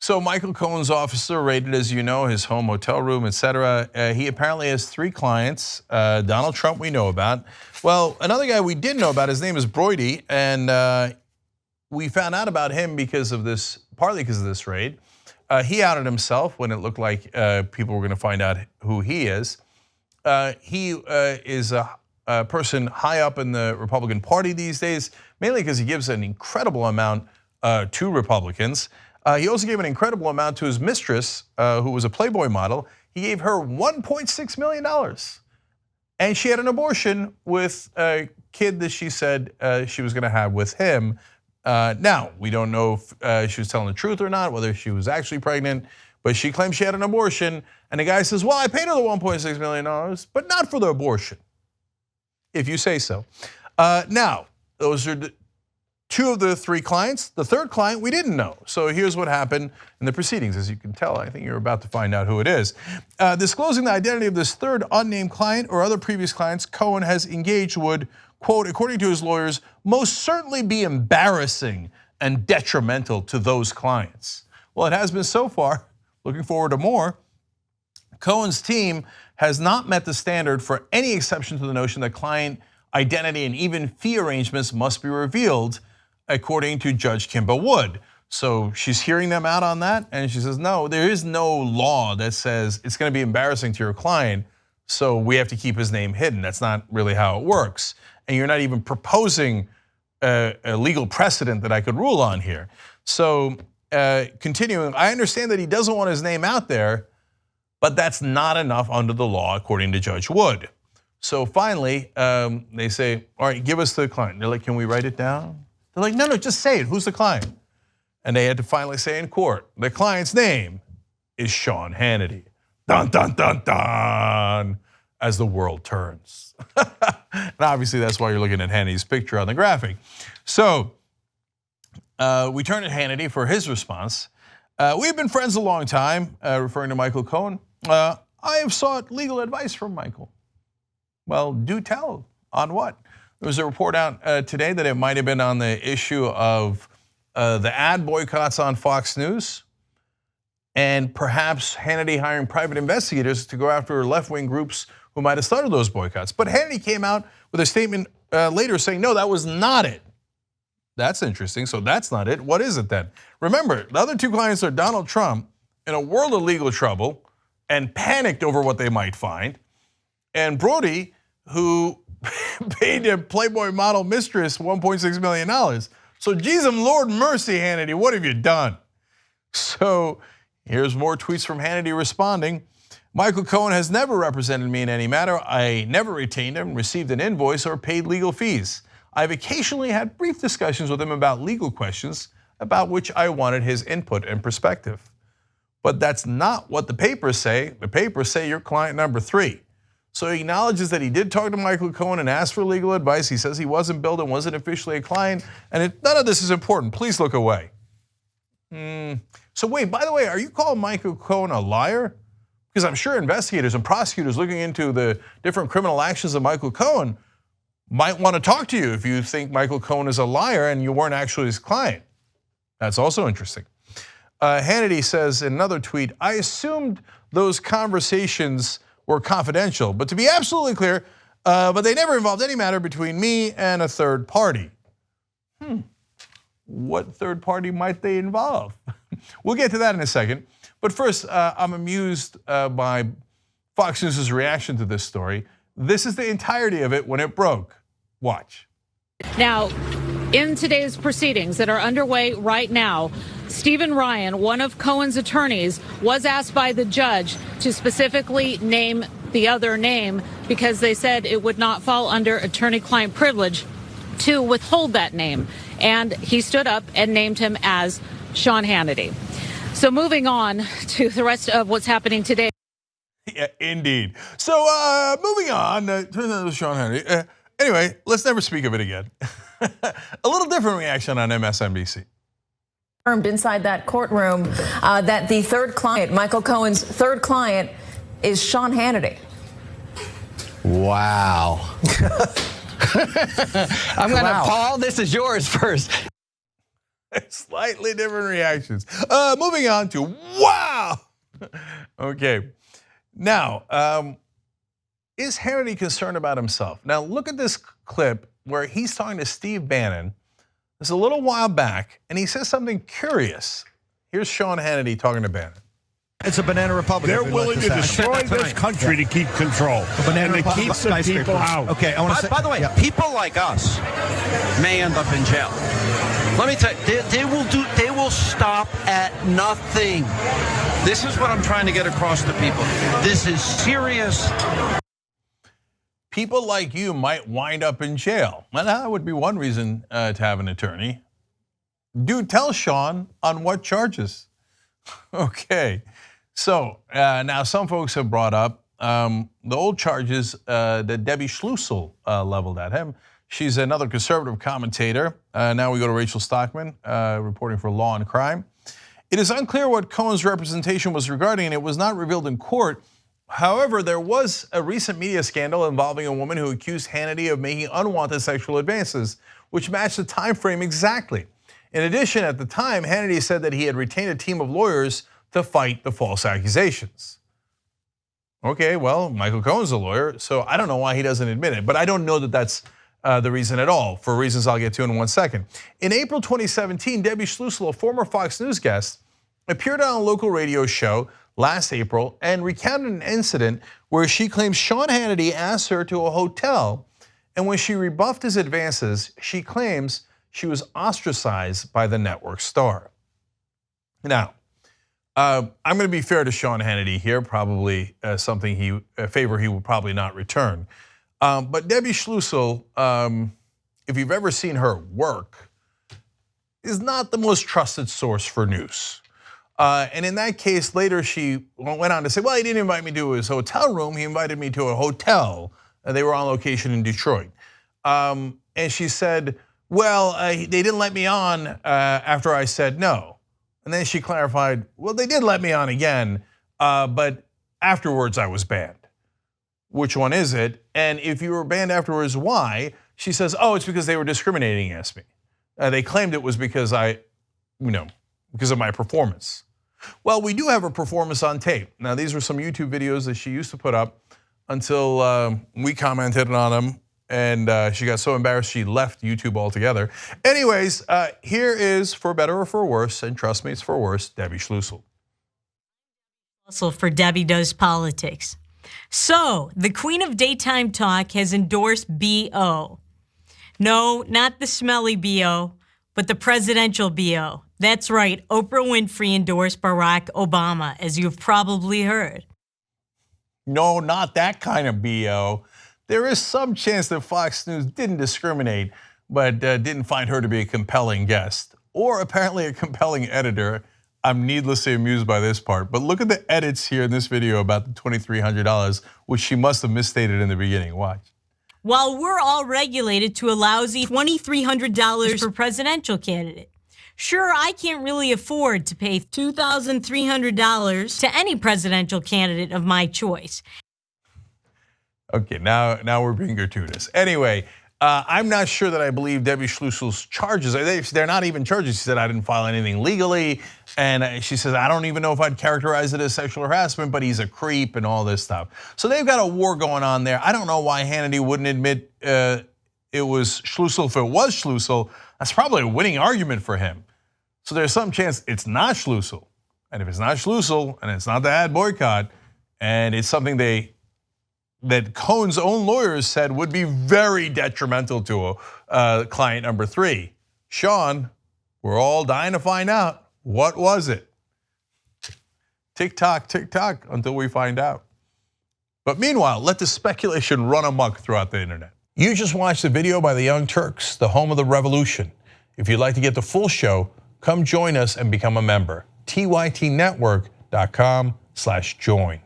So Michael Cohen's officer raided, as you know, his home, hotel room, etc. He apparently has 3 clients. Donald Trump we know about. Well, another guy we did know about, his name is Brody, and we found out about him because of this, partly because of this raid. He outed himself when it looked like people were going to find out who he is. He is a person high up in the Republican Party these days, mainly because he gives an incredible amount to Republicans. He also gave an incredible amount to his mistress, who was a Playboy model. He gave her $1.6 million. And she had an abortion with a kid that she said she was gonna have with him. Now, we don't know if she was telling the truth or not, whether she was actually pregnant, but she claimed she had an abortion. And the guy says, well, I paid her the $1.6 million, but not for the abortion, if you say so. Now, those are 2 of the 3 clients. The 3rd client we didn't know. So here's what happened in the proceedings. As you can tell, I think you're about to find out who it is. Disclosing the identity of this 3rd unnamed client or other previous clients Cohen has engaged would, quote, according to his lawyers, most certainly be embarrassing and detrimental to those clients. Well, it has been so far. Looking forward to more. Cohen's team has not met the standard for any exception to the notion that client identity and even fee arrangements must be revealed, according to Judge Kimba Wood. So she's hearing them out on that, and she says, no, there is no law that says it's gonna be embarrassing to your client, so we have to keep his name hidden. That's not really how it works. And you're not even proposing a legal precedent that I could rule on here. So continuing, I understand that he doesn't want his name out there, but that's not enough under the law, according to Judge Wood. So finally, they say, all right, give us the client. They're like, can we write it down? They're like, no, just say it, who's the client? And they had to finally say in court, the client's name is Sean Hannity. Dun, dun, dun, dun, as the world turns. And obviously that's why you're looking at Hannity's picture on the graphic. So we turn to Hannity for his response. We've been friends a long time, referring to Michael Cohen. I have sought legal advice from Michael. Well, do tell, on what? There was a report out today that it might have been on the issue of the ad boycotts on Fox News, and perhaps Hannity hiring private investigators to go after left-wing groups who might have started those boycotts. But Hannity came out with a statement later saying, no, that was not it. That's interesting, so that's not it. What is it then? Remember, the other 2 clients are Donald Trump, in a world of legal trouble, and panicked over what they might find, and Brody, who paid a Playboy model mistress $1.6 million. So geez, Lord mercy, Hannity, what have you done? So here's more tweets from Hannity responding. Michael Cohen has never represented me in any matter. I never retained him, received an invoice, or paid legal fees. I've occasionally had brief discussions with him about legal questions about which I wanted his input and perspective. But that's not what the papers say. The papers say you're client number 3. So he acknowledges that he did talk to Michael Cohen and ask for legal advice. He says he wasn't billed and wasn't officially a client, and none of this is important. Please look away. So wait, by the way, are you calling Michael Cohen a liar? Because I'm sure investigators and prosecutors looking into the different criminal actions of Michael Cohen might want to talk to you if you think Michael Cohen is a liar and you weren't actually his client. That's also interesting. Hannity says in another tweet, I assumed those conversations were confidential, but to be absolutely clear, but they never involved any matter between me and a 3rd party. What 3rd party might they involve? We'll get to that in a second. But first, I'm amused by Fox News' reaction to this story. This is the entirety of it when it broke. Watch. Now, in today's proceedings that are underway right now, Stephen Ryan, one of Cohen's attorneys, was asked by the judge to specifically name the other name because they said it would not fall under attorney-client privilege to withhold that name. And he stood up and named him as Sean Hannity. So moving on to the rest of what's happening today. Yeah, indeed. So moving on, turns out it was Sean Hannity. Anyway, let's never speak of it again. A little different reaction on MSNBC. Inside that courtroom that the 3rd client, Michael Cohen's 3rd client, is Sean Hannity. Wow. I'm gonna, Paul, this is yours first. Slightly different reactions. Moving on to wow. Okay. Now, is Hannity concerned about himself? Now, look at this clip where he's talking to Steve Bannon. It's a little while back, and he says something curious. Here's Sean Hannity talking to Bannon. It's a banana republic. They're willing to destroy this country to keep control and to keep the people out. Okay, I want to say. By the way, people like us may end up in jail. Let me tell you, they will stop at nothing. This is what I'm trying to get across to people. This is serious. People like you might wind up in jail. Well, that would be one reason to have an attorney. Do tell Sean on what charges. Okay. So now some folks have brought up the old charges that Debbie Schlussel leveled at him. She's another conservative commentator. Now we go to Rachel Stockman, reporting for Law and Crime. It is unclear what Cohen's representation was regarding, and it was not revealed in court. However, there was a recent media scandal involving a woman who accused Hannity of making unwanted sexual advances, which matched the time frame exactly. In addition, at the time, Hannity said that he had retained a team of lawyers to fight the false accusations. Okay, well, Michael Cohen's a lawyer, so I don't know why he doesn't admit it, but I don't know that that's the reason at all, for reasons I'll get to in 1 second. In April 2017, Debbie Schlussel, a former Fox News guest, appeared on a local radio show last April and recounted an incident where she claims Sean Hannity asked her to a hotel, and when she rebuffed his advances, she claims she was ostracized by the network star. Now, I'm going to be fair to Sean Hannity here, probably a favor he will probably not return. But Debbie Schlussel, if you've ever seen her work, is not the most trusted source for news. And in that case, later she went on to say, well, he didn't invite me to his hotel room, he invited me to a hotel. They were on location in Detroit. And she said, well, they didn't let me on after I said no. And then she clarified, well, they did let me on again, but afterwards I was banned. Which one is it? And if you were banned afterwards, why? She says, oh, it's because they were discriminating against me. They claimed it was because because of my performance. Well, we do have a performance on tape. Now, these were some YouTube videos that she used to put up until we commented on them, and she got so embarrassed she left YouTube altogether. Anyways, here is, for better or for worse, and trust me, it's for worse, Debbie Schlussel. For Debbie Does Politics. So, the queen of daytime talk has endorsed BO. No, not the smelly BO, but the presidential BO. That's right, Oprah Winfrey endorsed Barack Obama, as you've probably heard. No, not that kind of BO. There is some chance that Fox News didn't discriminate, but didn't find her to be a compelling guest, or apparently a compelling editor. I'm needlessly amused by this part, but look at the edits here in this video about the $2,300, which she must have misstated in the beginning. Watch. While we're all regulated to a lousy $2,300 per presidential candidate. Sure, I can't really afford to pay $2,300 to any presidential candidate of my choice. Okay, now we're being gratuitous. Anyway, I'm not sure that I believe Debbie Schlussel's charges. They're not even charges. She said, I didn't file anything legally. And she says, I don't even know if I'd characterize it as sexual harassment, but he's a creep and all this stuff. So they've got a war going on there. I don't know why Hannity wouldn't admit it was Schlussel. If it was Schlussel, that's probably a winning argument for him. So there's some chance it's not Schlussel. And if it's not Schlussel, and it's not the ad boycott, and it's something that Cohen's own lawyers said would be very detrimental to client number 3. Sean, we're all dying to find out. What was it? Tick tock, until we find out. But meanwhile, let the speculation run amok throughout the internet. You just watched the video by the Young Turks, the home of the revolution. If you'd like to get the full show, come join us and become a member. tytnetwork.com/join.